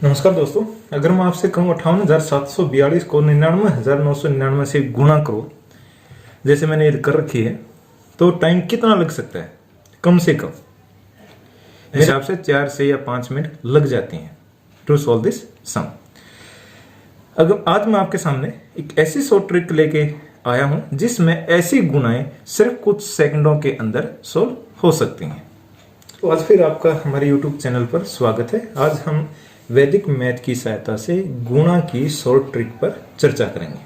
नमस्कार दोस्तों, अगर मैं आपसे कहूँ 58,742 को 99,999 से गुणा करो, जैसे मैंने ये कर रखी है, तो टाइम कितना लग सकता है? कम से कम मेरे हिसाब से 4 से या 5 मिनट लग जाती हैं टू सॉल्व दिस सम। अगर आज मैं आपके सामने एक ऐसी शॉर्ट ट्रिक लेके आया हूं जिसमें ऐसी गुणाएं सिर्फ कुछ सेकंडों के अंदर सॉल्व हो सकती हैं। तो आज फिर आपका हमारे YouTube चैनल पर स्वागत है। आज हम वैदिक मैथ की सहायता से गुणा की शॉर्ट ट्रिक पर चर्चा करेंगे।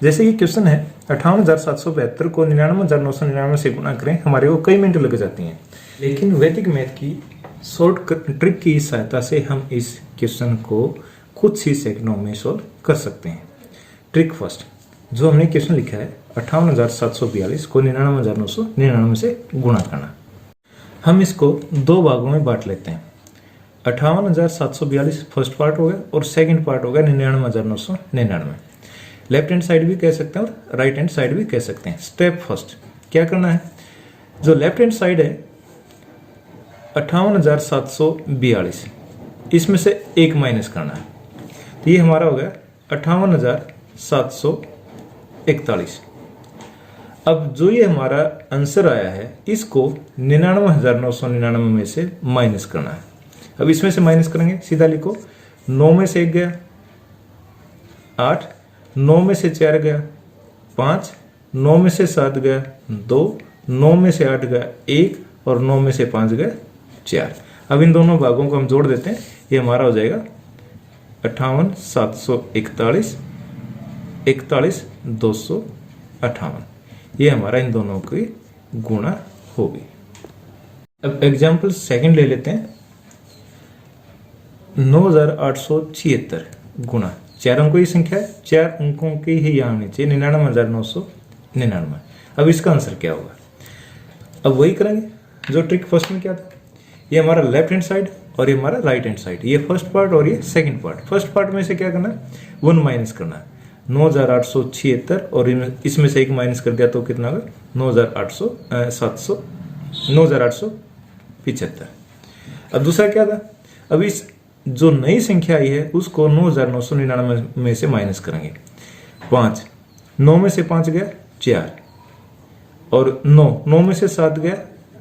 जैसे कि क्वेश्चन है 58,772 को 99,999 से गुणा करें, हमारे को कई मिनट लग जाती हैं, लेकिन वैदिक मैथ की शॉर्ट ट्रिक की सहायता से हम इस क्वेश्चन को कुछ ही सेकंडों में सॉल्व कर सकते हैं। ट्रिक फर्स्ट, जो हमने क्वेश्चन लिखा है 58,742 को 99,999 से गुणा करना। हम इसको दो भागों में बांट लेते हैं। 58,742 फर्स्ट पार्ट हो गया और सेकंड पार्ट हो गया 99,999। लेफ्ट हैंड साइड भी कह सकते हैं और राइट हैंड साइड भी कह सकते हैं। स्टेप फर्स्ट क्या करना है, जो लेफ्ट हैंड साइड है 58,742, इसमें से एक माइनस करना है, तो ये हमारा हो गया 58,741। अब जो ये हमारा आंसर आया है इसको 99,999 में से माइनस करना है। अब इसमें से माइनस करेंगे, सीधा लिखो, 9 में से 1 गया 8, 9 में से 4 गया 5, 9 में से 7 गया 2, 9 में से 8 गया 1 और 9 में से 5 गया 4। अब इन दोनों भागों को हम जोड़ देते हैं, ये हमारा हो जाएगा 58,741, 41,258। ये हमारा इन दोनों की गुणा होगी। अब एग्जाम्पल सेकंड ले लेते हैं। 9,876 गुणा 4 अंकों की संख्या है, 4 अंकों की ही यहाँ आनी चाहिए 99,999। अब इसका आंसर क्या होगा? अब वही करेंगे जो ट्रिक फर्स्ट में क्या था। ये हमारा लेफ्ट हैंड साइड और ये हमारा राइट हैंड साइड, ये फर्स्ट पार्ट और ये सेकंड पार्ट। फर्स्ट पार्ट में से क्या करना है, 1 माइनस करना है, 9,876 और इसमें से एक माइनस कर दिया तो कितना होगा 9,875। अब दूसरा क्या था, अब इस जो नई संख्या आई है उसको 9,999 में से माइनस करेंगे। 5, 9 में से 5 गया 4 और 9 में से 7 गया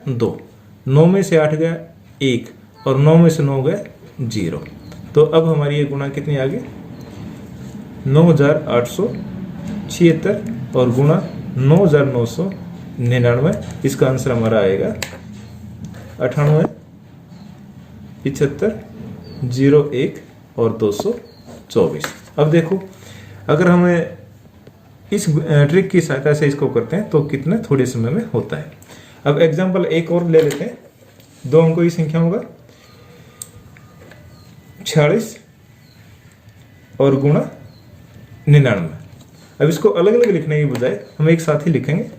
2, 9 में से 8 गया 1 और 9 में से 9 गया 0। तो अब हमारी ये गुणा कितनी आ गई 9,876 और गुणा 9,999। इसका आंसर हमारा आएगा 98, 75, 01 और 224। अब देखो, अगर हमें इस ट्रिक की सहायता से इसको करते हैं तो कितने थोड़े समय में होता है। अब एग्जांपल एक और ले लेते हैं। 2 अंकों की संख्या होगा 46 और गुणा 99। अब इसको अलग अलग लिखने की बजाय हम एक साथ ही लिखेंगे।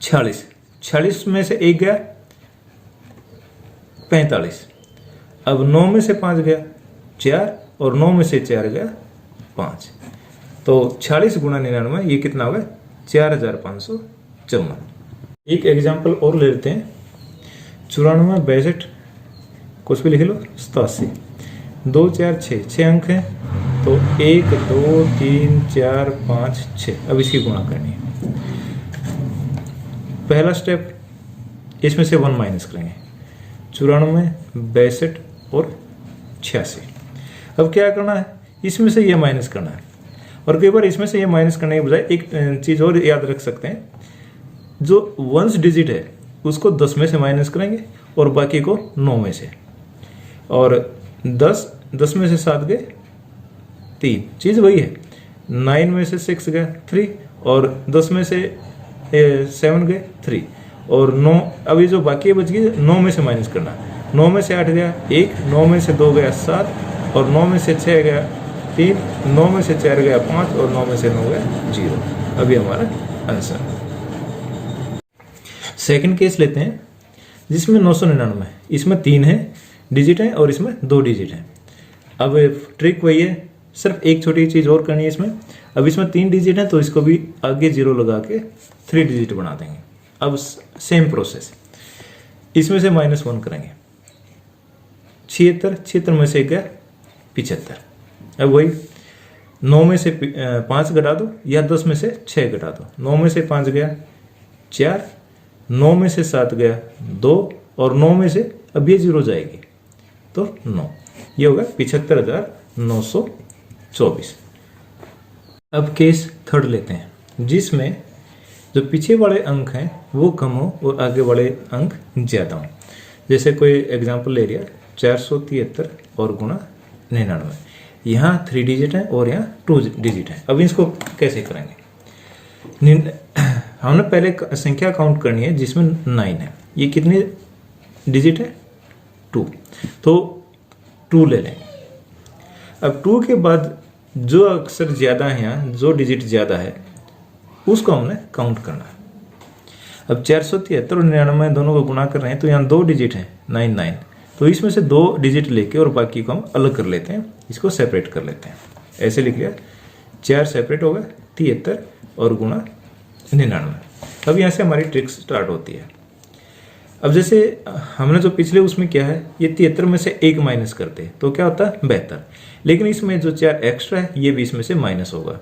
46 में से 1 गया 45। अब 9 में से 5 गया 4 और 9 में से 4 गया 5। तो 46 गुणा 99 ये कितना होगा 4,554। एक एग्जाम्पल और ले लेते हैं। 94, 62, कुछ भी लिख लो, 87, 2, 4, 6 अंक हैं, तो 1, 2, 3, 4, 5, 6। अब इसकी गुणा करनी है। पहला स्टेप, इसमें से 1 माइनस करेंगे। 94, 62 और 86। अब क्या करना है, इसमें से ये माइनस करना है। और कई बार इसमें से ये माइनस करने के बजाय एक चीज और याद रख सकते हैं, जो 1 डिजिट है उसको 10 में से माइनस करेंगे और बाकी को 9 में से। और 10 में से 7 गए 3, चीज वही है। 9 में से 6 गए 3 और 10 में से 7 गए 3 और 9। अभी जो बाकी बच गई 9 में से माइनस करना। 9 में से 8 गया 1, 9 में से 2 गया 7 और 9 में से 6 गया 3, 9 में से 4 गया 5 और 9 में से 9 गया 0। अभी हमारा आंसर। सेकंड केस लेते हैं जिसमें 999, इसमें 3 है डिजिट है और इसमें 2 डिजिट है। अब ट्रिक वही है, सिर्फ एक छोटी चीज और करनी है इसमें। अब इसमें 3 डिजिट है तो इसको भी आगे 0 लगा के 3 डिजिट बना देंगे। अब सेम प्रोसेस, इसमें से -1 करेंगे 76, 76 में से गया 75। अब वही 9 में से 5 घटा दो या 10 में से 6 घटा दो। 9 में से 5 गया 4, 9 में से 7 गया 2 और 9 में से अब ये 0 जाएगी तो 9, ये होगा 75,924। अब केस थर्ड लेते हैं जिसमें जो पीछे वाले अंक हैं वो कम हो और आगे वाले अंक ज़्यादा हो। जैसे कोई एग्जांपल ले लिया 473 और गुणा 99, यहाँ 3 डिजिट है और यहाँ 2 डिजिट है। अब इसको कैसे करेंगे? हमने पहले संख्या काउंट करनी है जिसमें 9 है। ये कितने डिजिट है? 2, तो 2 ले लेंगे। अब 2 के बाद जो अक्षर ज़्यादा है, यहाँ जो डिजिट ज़्यादा है उसको हमने काउंट करना है। अब 473 और 99 दोनों को गुणा कर रहे हैं तो यहाँ 2 डिजिट है 99, तो इसमें से 2 डिजिट लेके और बाकी को हम अलग कर लेते हैं, इसको सेपरेट कर लेते हैं। ऐसे लिख लिया 4 सेपरेट होगा 73 और गुणा 99। अब यहाँ से हमारी ट्रिक स्टार्ट होती है। अब जैसे हमने जो पिछले उसमें क्या है, ये 73 में से 1 माइनस करते हैं तो क्या होता है 72, लेकिन इसमें जो 4 एक्स्ट्रा है ये भी इसमें से माइनस होगा।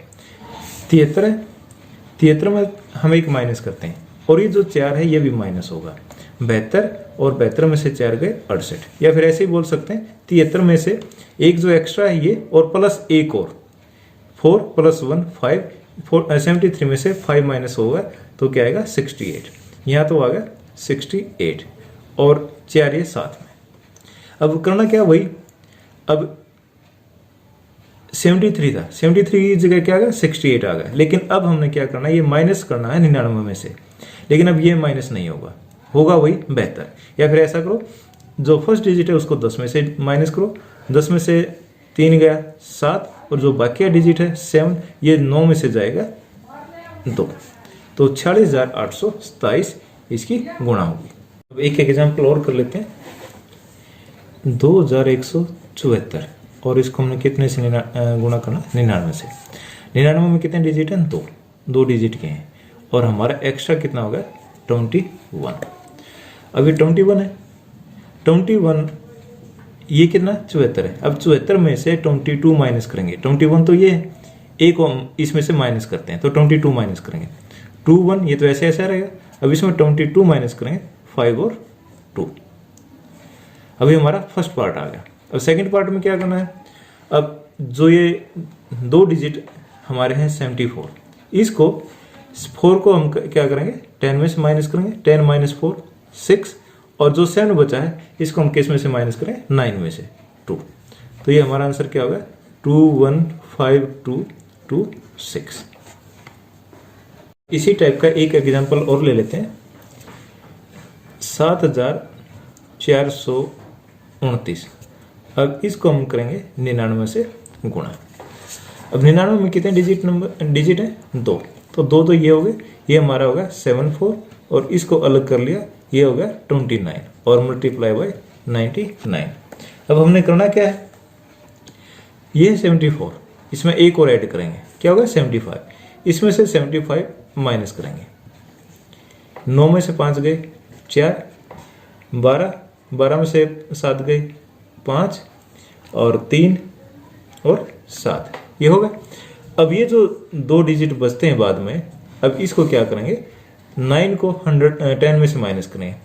73 है, 73 में हम 1 माइनस करते हैं और ये जो 4 है ये भी माइनस होगा। 72 और 72 में से 4 गए 68, या फिर ऐसे ही बोल सकते हैं 73 में से 1 जो एक्स्ट्रा है ये और प्लस 1 और 4 + 1 5, 73 में से 5 माइनस होगा तो क्या आएगा 68, यहाँ तो आ गया 68 और 4 ये साथ में। अब करना क्या, वही अब 73 था, 73 की जगह क्या आ गया 68 आ गया। लेकिन अब हमने क्या करना है, ये माइनस करना है 99 में से, लेकिन अब ये माइनस नहीं होगा, होगा वही 72। या फिर ऐसा करो जो फर्स्ट डिजिट है उसको 10 में से माइनस करो, 10 में से 3 गया 7 और जो बाकी डिजिट है 7, ये 9 में से जाएगा 2, तो 46,827 इसकी गुणा होगी। अब एक एग्जाम्पल और कर लेते हैं 2174 और इसको हमने कितने से गुणा करना 99 से। 99 में कितने डिजिट हैं 2 डिजिट के हैं और हमारा एक्स्ट्रा कितना होगा 21। अभी 21 है, 21 ये कितना 74 है। अब 74 में से 22 माइनस करेंगे, 21 तो ये है, एक हम इसमें से माइनस करते हैं तो 22 माइनस करेंगे, 21 ये तो ऐसे ऐसा रहेगा। अब इसमें 22 माइनस करेंगे 5 और 2। अभी हमारा फर्स्ट पार्ट आ गया। अब सेकंड पार्ट में क्या करना है, अब जो ये 2 डिजिट हमारे हैं 74, इसको 4 को हम क्या करेंगे 10 में से माइनस करेंगे, 10 - 4 6, और जो 7 बचा है इसको हम किस में से माइनस करें 9 में से 2, तो ये हमारा आंसर क्या होगा 2152226। इसी टाइप का एक एग्जांपल और ले लेते हैं 7429। अब इसको हम करेंगे 99 से गुणा। अब 99 में कितने डिजिट है 2, तो 2 तो ये हो गए, ये हमारा होगा 74 और इसको अलग कर लिया, ये होगा 29 और मल्टीप्लाई बाय 99। अब हमने करना क्या है, ये 74, इसमें एक और ऐड करेंगे, क्या होगा 75, इसमें से 75 माइनस करेंगे। 9 में से 5 गए 4, 12 में से 7 गए 5 और 3 और 7, ये होगा। अब ये जो 2 डिजिट बचते हैं बाद में, अब इसको क्या करेंगे 9 को 10 में से माइनस करेंगे,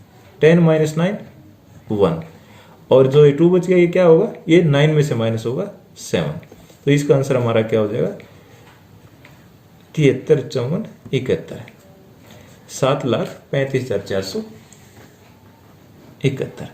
10 - 9 1, और जो ये 2 बच गया ये क्या होगा, ये 9 में से माइनस होगा 7, तो इसका आंसर हमारा क्या हो जाएगा 735471, 7,35,471।